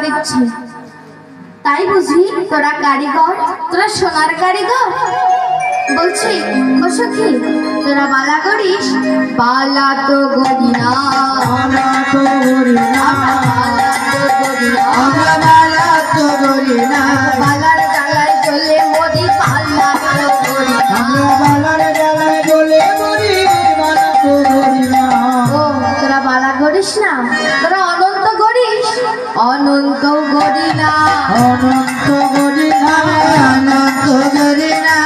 দিচ্ছে। তাই বুঝি তোরা কারিগর, তোরা সোনার কারিগর? বলছি ও সখী, তোরা বালা করিস? বালা তো গড়ি না, বালা তো গড়ি না, আমরা বালা তো গড়ি না। বালার ডালায় চলে মরি, বালা তো গড়ি না। আমরা বালার ডালায় চলে মরি, বালা তো গড়ি না। ও তোরা বালা করিস না, তোরা অনন্ত করিস? অনন্ত গড়ি না, অনন্ত গড়ি না, অনন্ত গড়ি না।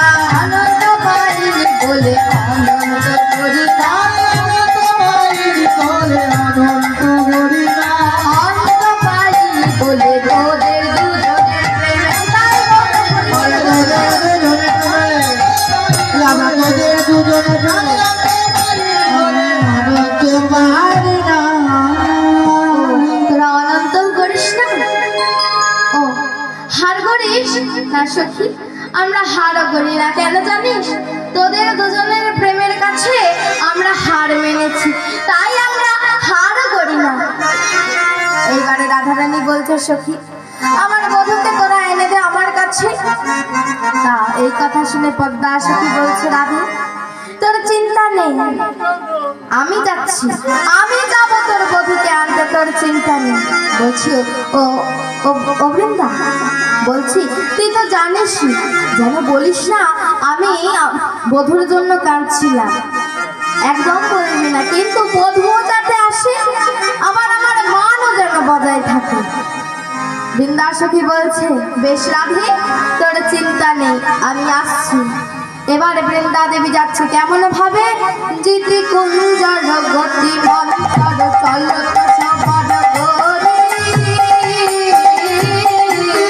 আনন্দ পাইনি বলে অনন্ত গড়ি না। অনন্ত পাইনি বলে অনন্ত গড়ি না। অনন্ত পাইনি বলে তোদের দুজনের প্রেমে তাই আমাদের দুজনে অনন্ত পারি না। তোরা অনন্ত করিস না? ও হার করিস না সখী? আমরা হারও করি না, কেন জানিস? তোদের দুজনের প্রেমের কাছে আমরা হার মেনেছি, তাই আমরা হারও করি না। এইবারে রাধারানী বলছে, সখী আমার বধূকে তোরা এনে দে আমার কাছে। তা এই কথা শুনে পদ্মা সখী বলছে, রাধা তোর চিন্তা নেই, আমি যাচ্ছি, আমি যাব তোর বধূকে আনতে, তোর চিন্তা নেই। বলছি ও ও বৃন্দা, বলছি তুই তো জানিস, যেন বলিস না আমি বধূর জন্য কাঁদছিলাম, একদম বলবি না, কিন্তু বধূও যাতে আসে, আমার মানও যেন বজায় থাকে। বৃন্দা সখী বলছে, বেশ রাধে তোর চিন্তা নেই, আমি আসছি। এবারে বৃন্দা দেবী যাচ্ছে কেমন ভাবে? জিতি কুঞ্জর গতি মন্থর চলো তো সবার গরি,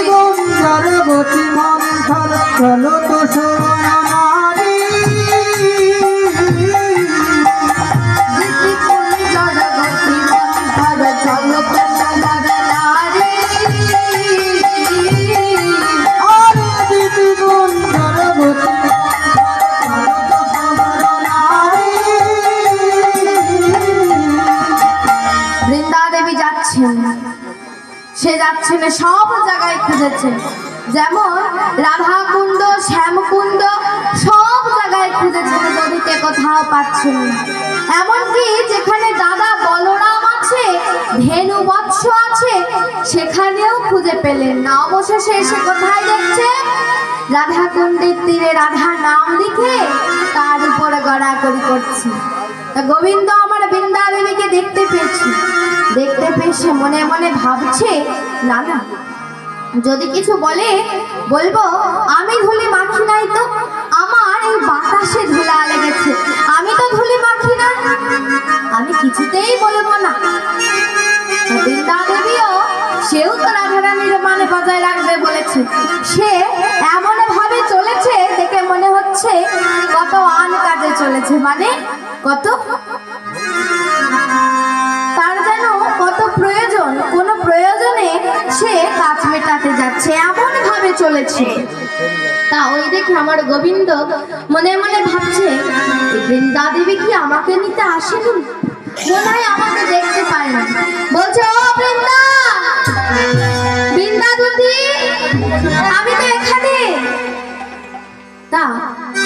কুঞ্জর গতি মন্থর চলো তো সোনারি। জিতি কুঞ্জর গতি মন্থর চলো তো সবার নারী। আরে দিদি কুঞ্জর গতি বৃন্দা দেবী যাচ্ছেন, সে যাচ্ছেন সব জায়গায় খুঁজেছেন, যেমন রাধা কুণ্ড, শ্যামকুণ্ড, সব জায়গায় খুঁজেছেন, নদীতে কোথাও পাচ্ছেন না। এমনকি যেখানে দাদা বলরাম আছে, ধেনু বৎস আছে, সেখানেও খুঁজে পেলেন না। অবশেষে এসে কোথায় দেখছে? রাধা কুণ্ডের তীরে রাধা নাম লিখে তার উপরে গড়াগড়ি করছে। গোবিন্দ আমার বৃন্দা দেবীকে দেখতে পেয়েছি, দেখতে পেয়েছে মনে মনে ভাবছে, না না যদি কিছু বলে বলবো আমি ধুলি মাখি নাই, তো আমার এই বাতাসে ধুলা লেগেছে, আমি তো ধুলি মাখি না, আমি কিছুতেই বলবো না। বৃন্দা দেবীও সেও তো রাধারানীর মানে বজায় রাখবে বলেছে, সে এমন ভাবে চলেছে দেখে মনে হচ্ছে কত আন কাজে চলেছে, মানে কত তার যেন কত প্রয়োজন, কোন প্রয়োজনে সে কাজ মেটাতে যাচ্ছে, এমন ভাবে চলেছে। তা ওই দেখে আমার গোবিন্দ মনে মনে ভাবছে, বৃন্দা দেবী কি আমাকে নিতে আসেনি? মনে হয় আমাকে দেখতে পায় না। বলছে, ও বৃন্দা, বৃন্দা দুতি, আমি তো এখানে। তা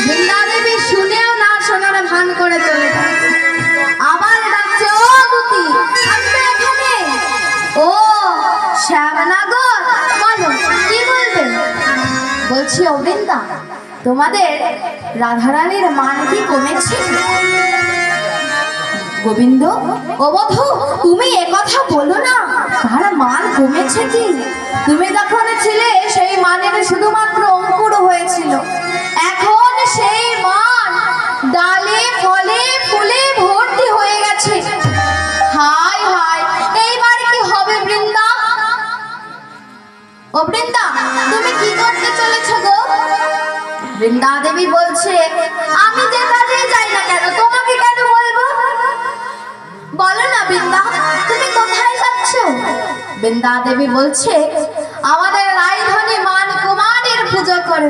বৃন্দা দেবী শুনেও না শোনার ভান করে চলে যায়। আবার ডাকছে, ও দুতি, আমি তো এখানে। ও শ্যামনগর, বলো কি বলবে? বলছি, ও বৃন্দা, তোমাদের রাধারানীর মান কি কমেছে? গোবিন্দ, ও বধূ, তুমি একথা বলো না, তার মান কমেছে কি? তুমি যখন ছিলে সেই মানের শুধুমাত্র অঙ্কুর হয়েছিল, এখন সেই মান ডালে ফলে ফুলে ভর্তি হয়ে গেছে। হায় হায়, এইবার কি হবে বৃন্দা? ও বৃন্দা, তুমি কি করতে চলেছ গো? বৃন্দা দেবী বলছে, আমি যে কাজে যাই না কেন তোমাকে কেন বলবো? বলো না বৃন্দা, তুমি কোথায় যাচ্ছ? বৃন্দা দেবী বলছে, আমাদের রায়ধনী মান কুমারের পুজো করে